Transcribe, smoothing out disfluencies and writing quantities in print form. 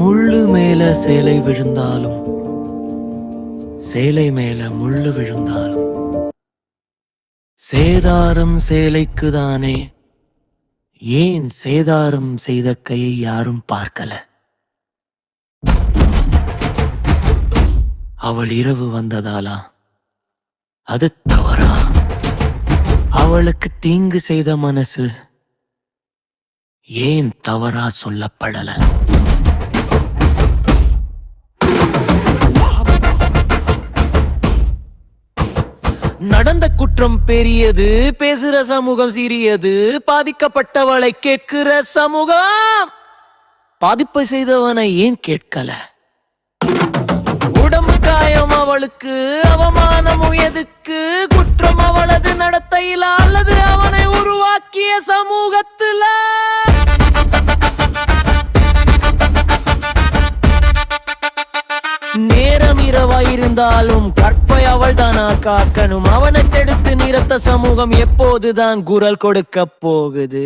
முள்ளு மேல சேலை விழுந்தாலும் சேலை மேல முள்ளு விழுந்தாலும் சேதாரம் சேலைக்குதானே. ஏன் சேதாரம் செய்த கையை யாரும் பார்க்கல? அவள் இரவு வந்ததாலா? அது தவறா? அவளுக்கு தீங்கு செய்த மனசு ஏன் தவறா சொல்லப்படல? நடந்த குற்றம் பெரியது, பேசுற சமூகம் சிறியது, பாதிக்கப்பட்டவளை கேட்கிற சமூகம் பாதிப்பை செய்தவனை ஏன் கேட்கல? உடம்பு காயம் அவளுக்கு, அவமானமும் எதுக்கு? குற்றம் அவளது நடத்தையில அல்லது அவனை உருவாக்கிய சமூகத்துல? நேரம் இரவாயிருந்தாலும் கற்பை அவள் தானா காக்கணும். அவனை தடுத்து நிறுத்த சமூகம் எப்போதுதான் குரல் கொடுக்க போகுது?